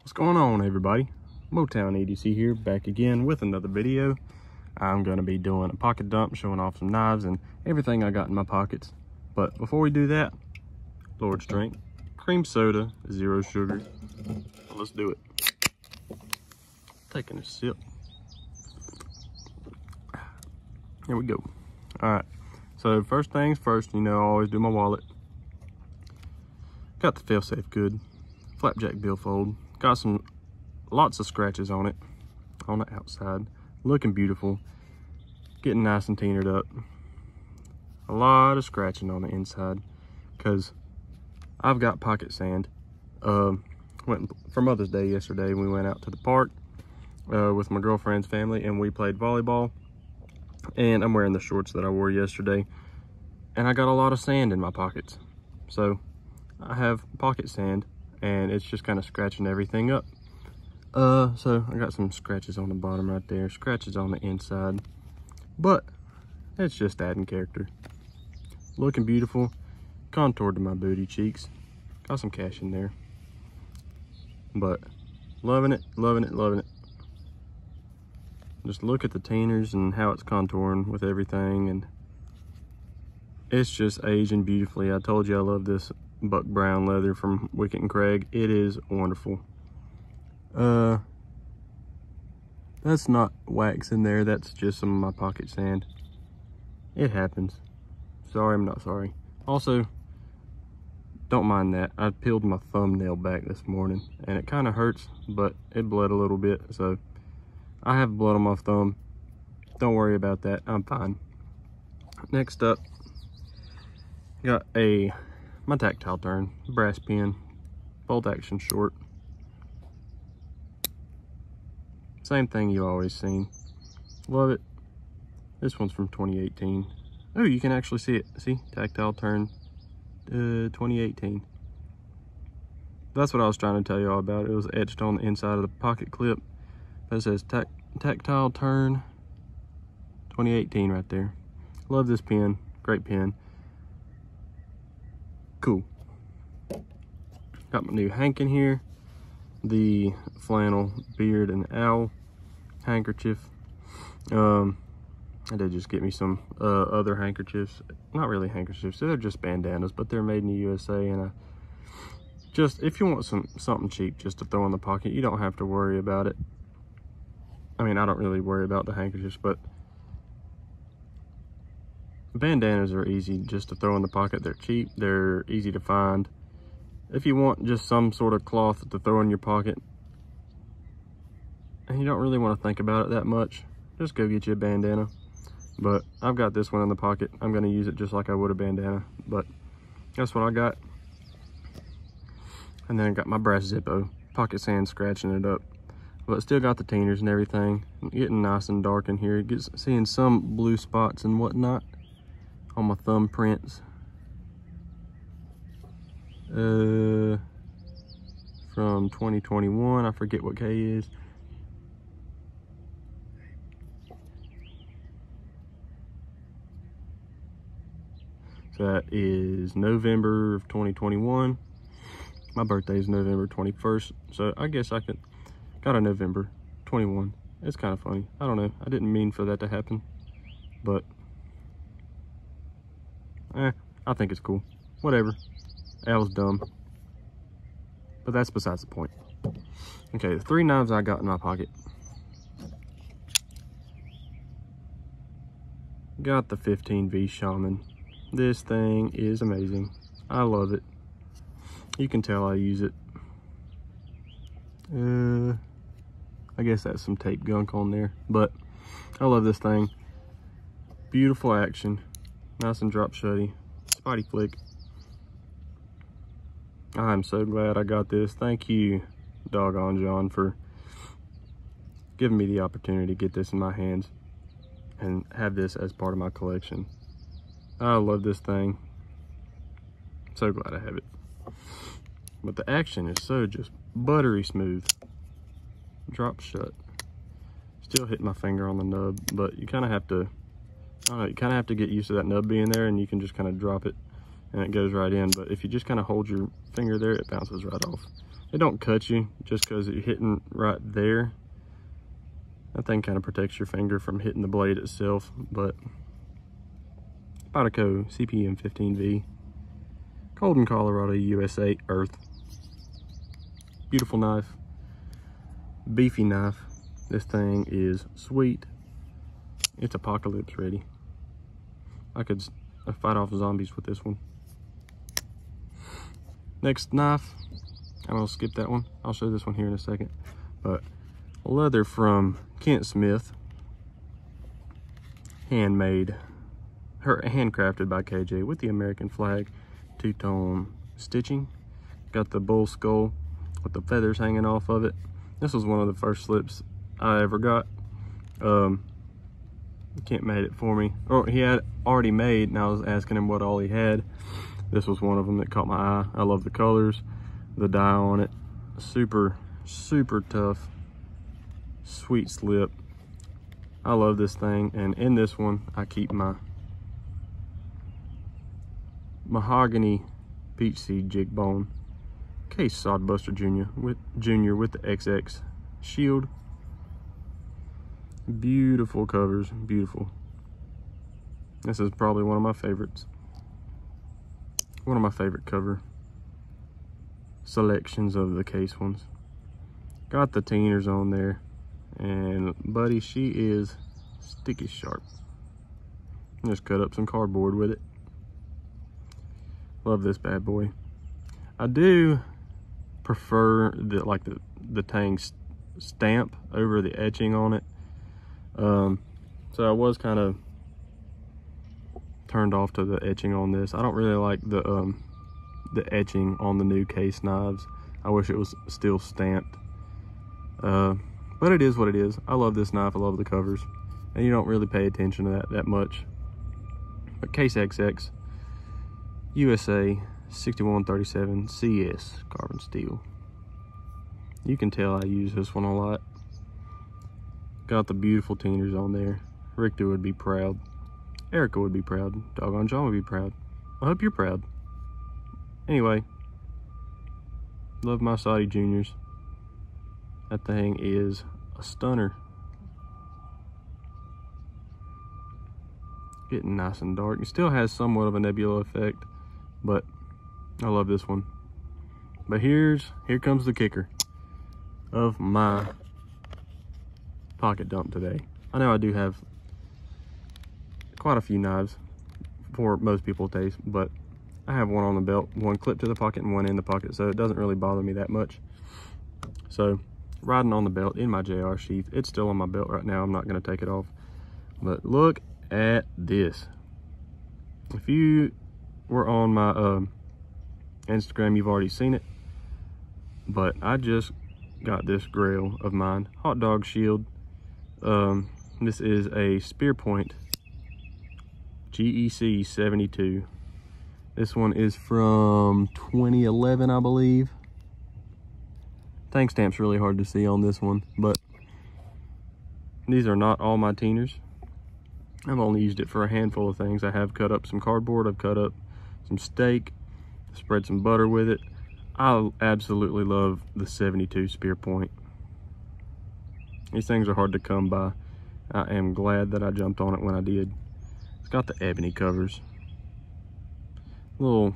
What's going on, everybody? Motown EDC here, back again with another video. I'm going to be doing a pocket dump, showing off some knives and everything I got in my pockets. But before we do that, Lord's drink, cream soda, 0 sugar. Let's do it. Taking a sip. Here we go. All right. So first things first, you know, I always do my wallet. Got the fail-safe good. Flapjack billfold. Got lots of scratches on it, on the outside. Looking beautiful. Getting nice and tinted up. A lot of scratching on the inside because I've got pocket sand. Went for Mother's Day yesterday. We went out to the park with my girlfriend's family and we played volleyball. And I'm wearing the shorts that I wore yesterday. And I got a lot of sand in my pockets. So I have pocket sand and it's just kind of scratching everything up. So I got some scratches on the bottom right there, scratches on the inside, but it's just adding character. Looking beautiful, contoured to my booty cheeks. Got some cash in there, but loving it, loving it, loving it. Just look at the tinners and how it's contouring with everything, and it's just aging beautifully. I told you I love this buck brown leather from Wicket and Craig. It is wonderful. That's not wax in there, that's just some of my pocket sand. It happens. Sorry, I'm not sorry. Also, don't mind that. I peeled my thumbnail back this morning and it kind of hurts, but it bled a little bit, so I have blood on my thumb. Don't worry about that, I'm fine. Next up, got my tactile turn, brass pin, bolt action short. Same thing you always seen. Love it. This one's from 2018. Oh, you can actually see it. See, tactile turn 2018. That's what I was trying to tell you all about. It was etched on the inside of the pocket clip. But it says tactile turn 2018 right there. Love this pen. Great pen. Cool. Got my new hank in here. The flannel beard and owl handkerchief. I did just get me some other handkerchiefs. Not really handkerchiefs, they're just bandanas, but they're made in the USA. And just, if you want something cheap just to throw in the pocket, you don't have to worry about it. I mean, I don't really worry about the handkerchiefs, but bandanas are easy just to throw in the pocket. They're cheap, they're easy to find. If you want just some sort of cloth to throw in your pocket and you don't really want to think about it that much, just go get you a bandana. But I've got this one in the pocket. I'm going to use it just like I would a bandana, but that's what I got. And then I got my brass Zippo, pocket sand scratching it up, but still got the tinners and everything. Getting nice and dark in here. Seeing some blue spots and whatnot on my thumbprints. From 2021, I forget what K is. So that is November of 2021. My birthday is November 21st, so I guess I got a November 21. It's kind of funny. I don't know. I didn't mean for that to happen, but I think it's cool. Whatever. That was dumb. But that's besides the point. Okay, the 3 knives I got in my pocket. Got the 15V Shaman. This thing is amazing. I love it. You can tell I use it. I guess that's some tape gunk on there, but I love this thing. Beautiful action. Nice and drop shutty. Spotty flick. I'm so glad I got this. Thank you, doggone John, for giving me the opportunity to get this in my hands and have this as part of my collection. I love this thing. So glad I have it. But the action is so just buttery smooth. Drop shut. Still hitting my finger on the nub, but you kind of have to, I don't know, you kind of have to get used to that nub being there, and you can just kind of drop it and it goes right in. But if you just kind of hold your finger there, it bounces right off. It don't cut you just because you're hitting right there. That thing kind of protects your finger from hitting the blade itself, but Spyderco CPM 15V, Golden, Colorado, USA, Earth. Beautiful knife, beefy knife. This thing is sweet. It's apocalypse ready. I could fight off zombies with this one. Next knife, I'm gonna skip that one. I'll show this one here in a second. But leather from Kent Smith, handmade, handcrafted by KJ with the American flag, two-tone stitching. Got the bull skull with the feathers hanging off of it. This was one of the first slips I ever got. Kent made it for me, or he had already made, and I was asking him what all he had. This was one of them that caught my eye. I love the colors, the dye on it. Super, super tough, sweet slip. I love this thing, and in this one, I keep my mahogany peach seed jig bone case Sodbuster Junior with the XX shield. Beautiful covers, beautiful. This is probably one of my favorites. One of my favorite cover selections of the case ones. Got the Teeners on there, and buddy, she is sticky sharp. Just cut up some cardboard with it. Love this bad boy. I do prefer the Tang stamp over the etching on it. So I was kind of turned off to the etching on this. I don't really like the etching on the new case knives. I wish it was still stamped. But it is what it is. I love this knife. I love the covers, and you don't really pay attention to that much. But case XX USA 6137 CS carbon steel. You can tell I use this one a lot. Got the beautiful Teeners on there. Richter would be proud. Erica would be proud. Doggone John would be proud. I hope you're proud. Anyway, love my Saudi Juniors. That thing is a stunner. Getting nice and dark. It still has somewhat of a nebula effect, but I love this one. But here comes the kicker of my pocket dump today. I know I do have quite a few knives for most people's taste, but I have one on the belt, one clipped to the pocket and one in the pocket, so it doesn't really bother me that much. So riding on the belt in my JR sheath. It's still on my belt right now. I'm not going to take it off, but look at this. If you were on my Instagram, you've already seen it, but I just got this grail of mine, hot dog shield. This is a Spearpoint GEC 72. This one is from 2011, I believe. Tang stamp's really hard to see on this one, but these are not all my Teeners. I've only used it for a handful of things. I have cut up some cardboard, I've cut up some steak, spread some butter with it. I absolutely love the 72 Spearpoint. These things are hard to come by. I am glad that I jumped on it when I did. It's got the ebony covers. A little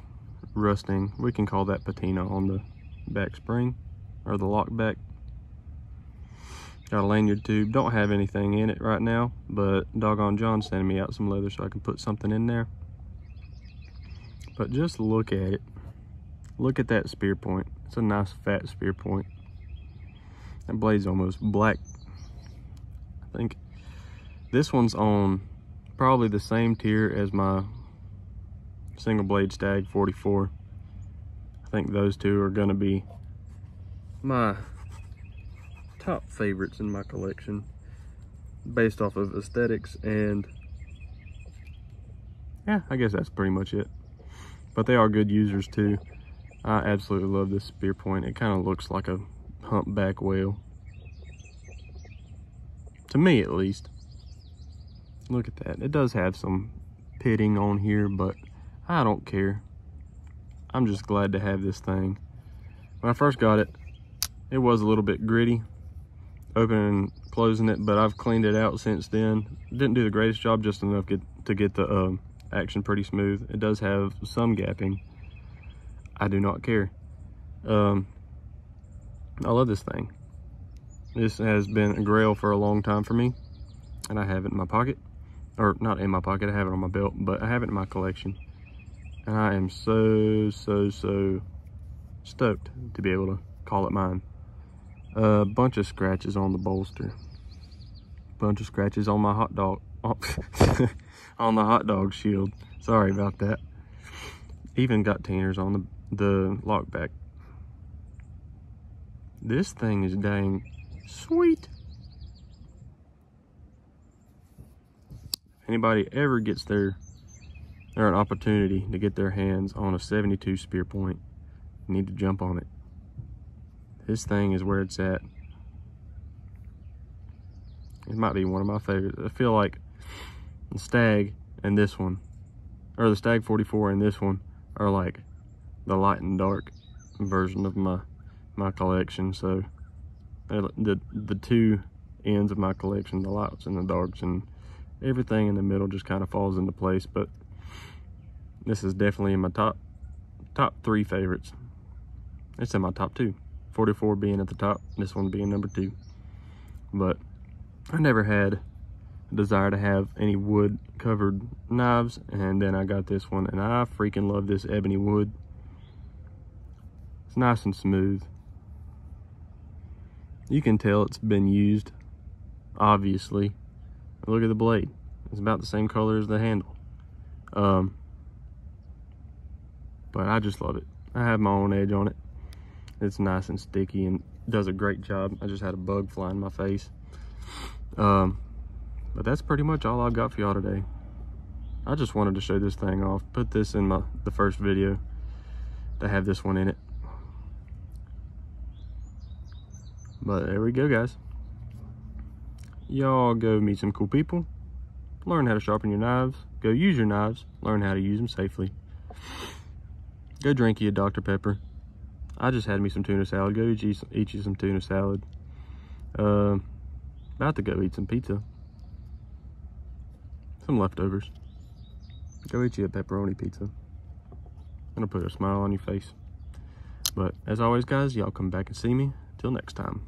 rusting, we can call that patina on the back spring, or the lock back. Got a lanyard tube. Don't have anything in it right now, but doggone John's sending me out some leather so I can put something in there. But just look at it. Look at that Spearpoint. It's a nice fat Spearpoint. That blade's almost black. I think this one's on probably the same tier as my single blade Stag 44. I think those two are gonna be my top favorites in my collection based off of aesthetics, and yeah, I guess that's pretty much it. But they are good users too. I absolutely love this Spearpoint. It kind of looks like a humpback whale, to me at least. Look at that. It does have some pitting on here, but I don't care. I'm just glad to have this thing. When I first got it, It was a little bit gritty, opening and closing it, but I've cleaned it out since then. Didn't do the greatest job, just enough to get the action pretty smooth. It does have some gapping. I do not care. I love this thing. This has been a grail for a long time for me, and I have it in my pocket. Or not in my pocket, I have it on my belt, but I have it in my collection. And I am so stoked to be able to call it mine. A bunch of scratches on the bolster. Bunch of scratches on my hot dog, on the hot dog shield. Sorry about that. Even got tinners on the lock back. This thing is dang sweet. If anybody ever gets an opportunity to get their hands on a 72 Spearpoint, you need to jump on it. This thing is where it's at. It might be one of my favorites. I feel like the Stag and this one, or the Stag 44 and this one, are like the light and dark version of my collection. So the two ends of my collection, the lights and the darks, and everything in the middle just kind of falls into place. But this is definitely in my top 3 favorites. It's in my top 2. 44 being at the top, this one being number 2. But I never had a desire to have any wood covered knives, and then I got this one, and I freaking love this ebony wood. It's nice and smooth. You can tell it's been used, obviously. Look at the blade. It's about the same color as the handle. But I just love it. I have my own edge on it. It's nice and sticky and does a great job. I just had a bug fly in my face. But that's pretty much all I've got for y'all today. I just wanted to show this thing off. Put this in the first video to have this one in it. But there we go, guys. Y'all go meet some cool people. Learn how to sharpen your knives. Go use your knives. Learn how to use them safely. Go drink you a Dr. Pepper. I just had me some tuna salad. Go eat you some tuna salad. About to go eat some pizza. Some leftovers. Go eat you a pepperoni pizza. Gonna put a smile on your face. But as always, guys, y'all come back and see me. Till next time.